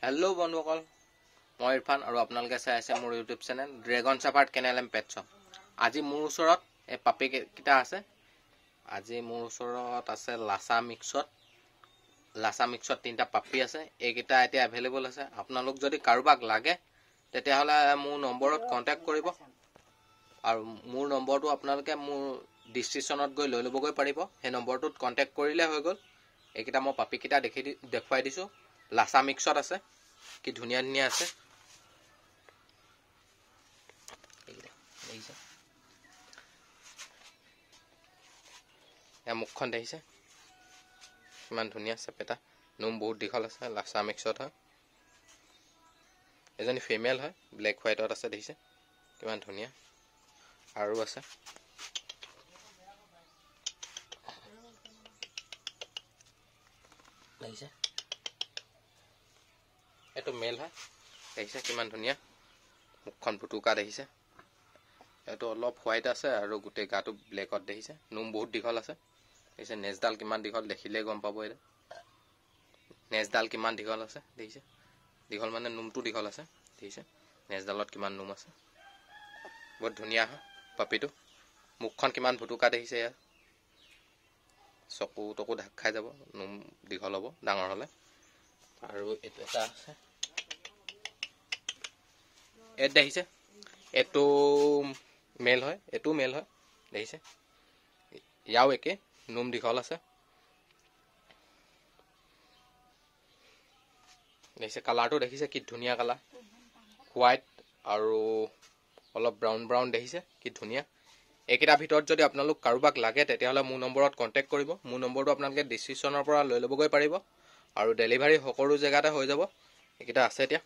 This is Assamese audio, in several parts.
हेलो बंधुসকল মই ইৰফান আৰু আপোনালোকে চাই আছে মোৰ YouTube channel dragon shepherd kennel M pet shop. আজি মোৰ ওচৰত এই পাপি কিটা আছে। আজি মোৰ ওচৰত আছে লাছা মিক্সত তিনটা পাপি আছে। এইকিটা এতিয়া এভেইলেবল আছে। আপোনালোক যদি কাৰোবাক লাগে তেতিয়াহলে মোৰ নম্বৰত কন্টাক্ট কৰিব আৰু মোৰ নম্বৰটো আপোনালোকে মোৰ ডিসক্ৰিপচনত গৈ লৈ লবগৈ পাৰিব। সেই নম্বৰটোত কন্টাক্ট কৰিলে হৈ গ'ল। এইকিটা মই পাপি কিটা দেখুৱাই দিছো। লাছা মিক্সত আছে কি ধুনিয়া ধুনিয়া আছে। মুখখন দেখিছে কিমান ধুনিয়া চেপেটা। নোম বহুত দীঘল আছে। লাছা মিক্সত হয়। এজনী ফিমেল হয়। ব্লেক হোৱাইটত আছে। দেখিছে কিমান ধুনিয়া। আৰু আছে দেখিছে এটো মেল হয়। দেখিছে কিমান ধুনিয়া। মুখখন ফুটুকা দেখিছে। এটো অলপ হোৱাইট আছে আৰু গোটে গাটো ব্লেকত দেখিছে। নোম বহুত দীঘল আছে। দেখিছে নেজডাল কিমান দীঘল দেখিলে গম পাব। এটা নেজডাল কিমান দীঘল আছে। দেখিছে দীঘল মানে নোমটো দীঘল আছে। দেখিছে নেজডালত কিমান নোম আছে। বহুত ধুনিয়া হয় পাপিটো। মুখখন কিমান ফুটুকা দেখিছে। ইয়াৰ চকু টকু ঢাক খাই যাব। নোম দীঘল হ'ব ডাঙৰ হলে। আৰু এটো এটা আছে। এট দেখিছে এটো মেল হয়। এটো মেল হয়। দেখিছে ইয়াও একে নোম দীঘল আছে। দেখিছে কালাৰটো দেখিছে কি ধুনিয়া কালাৰ। হোৱাইট আৰু অলপ ব্ৰাউন দেখিছে কি ধুনিয়া। এইকেইটা ভিতৰত যদি আপোনালোক কাৰোবাক লাগে তেতিয়াহলে মোৰ নম্বৰত কন্টাক্ট কৰিব। মোৰ নম্বৰটো আপোনালোকে ডিসক্ৰিপচনৰ পৰা লৈ লবগৈ পাৰিব আৰু ডেলিভাৰী সকলো জেগাতে হৈ যাব। এইকেইটা আছে। এতিয়া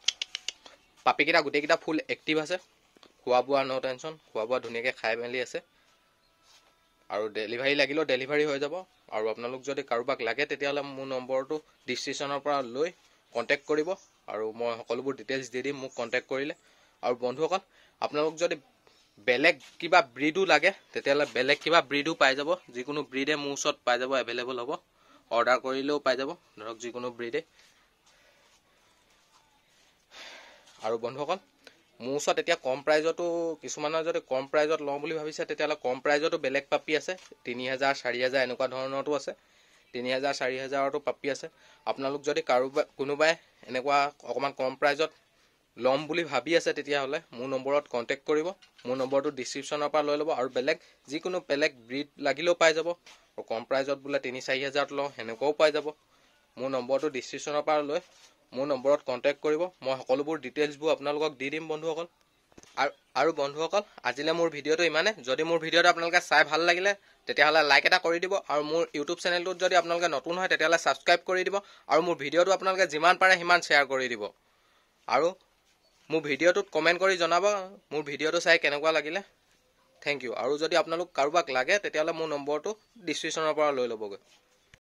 পাপি কেইটা গোটেইকেইটা ফুল এক্টিভ আছে। খোৱা বোৱা নো টেনশন। খোৱা বোৱা ধুনীয়াকৈ খাই মেলি আছে আৰু ডেলিভাৰী লাগিলেও ডেলিভাৰী হৈ যাব। আৰু আপোনালোক যদি কাৰোবাক লাগে তেতিয়াহলে মোৰ নম্বৰটো ডিসক্ৰিপচনৰ পৰা লৈ কন্টাক্ট কৰিব আৰু মই সকলোবোৰ ডিটেইলছ দি দিম মোক কন্টাক্ট কৰিলে। আৰু বন্ধুসকল আপোনালোক যদি বেলেগ কিবা ব্ৰিডো লাগে তেতিয়াহলে বেলেগ কিবা ব্ৰিডো পাই যাব। যিকোনো ব্ৰিডে মোৰ ওচৰত পাই যাব। এভেইলেবল হ'ব। অৰ্ডাৰ কৰিলেও পাই যাব। ধৰক যিকোনো ব্ৰিডে। আৰু বন্ধুসকল মোৰ ওচৰত এতিয়া কম প্ৰাইজতো কিছুমানৰ যদি কম প্ৰাইজত লওঁ বুলি ভাবিছে তেতিয়াহলে কম প্ৰাইজতো বেলেগ পাপি আছে। 3000 4000 এনেকুৱা ধৰণৰটো আছে। 3000 4000ৰটো পাপি আছে। আপোনালোক যদি কোনোবাই এনেকুৱা অকমান কম প্ৰাইজত লম বুলি ভাবি আছে তেতিয়াহলে মোৰ নম্বৰত কন্টাক্ট কৰিব। মোৰ নম্বৰটো ডিসক্ৰিপচনৰ পৰা লৈ ল'ব আৰু যিকোনো বেলেগ ব্ৰিড লাগিলেও পাই যাব। আৰু কম প্ৰাইজত বোলে 3-4 হাজাৰত লওঁ সেনেকুৱাও পাই যাব। মোৰ নম্বৰটো ডিসক্ৰিপচনৰ পৰা লৈ মোৰ নম্বৰত কন্টাক্ট কৰিব। মই সকলোবোৰ ডিটেইলছবোৰ আপোনালোকক দি দিম বন্ধুসকল। আৰু বন্ধুসকল আজিলে মোৰ ভিডিঅ'টো ইমানে। যদি মোৰ ভিডিঅ'টো আপোনালোকে চাই ভাল লাগিলে তেতিয়াহলে লাইক এটা কৰি দিব আৰু মোৰ ইউটিউব চেনেলটোত যদি আপোনালোকে নতুন হয় তেতিয়াহলে সাবস্ক্ৰাইব কৰি দিব আৰু মোৰ ভিডিঅ'টো আপোনালোকে যিমান পাৰে সিমান শ্বেয়াৰ কৰি দিব। আৰু মোৰ ভিডিঅ'টোত কমেন্ট কৰি জনাব মোৰ ভিডিঅ'টো চাই কেনেকুৱা লাগিলে। Thank you. আৰু যদি আপোনালোক কাৰোবাক লাগে তেতিয়াহলে মোৰ নম্বৰটো ডিসক্ৰিপচনৰ পৰা লৈ ল'বগৈ।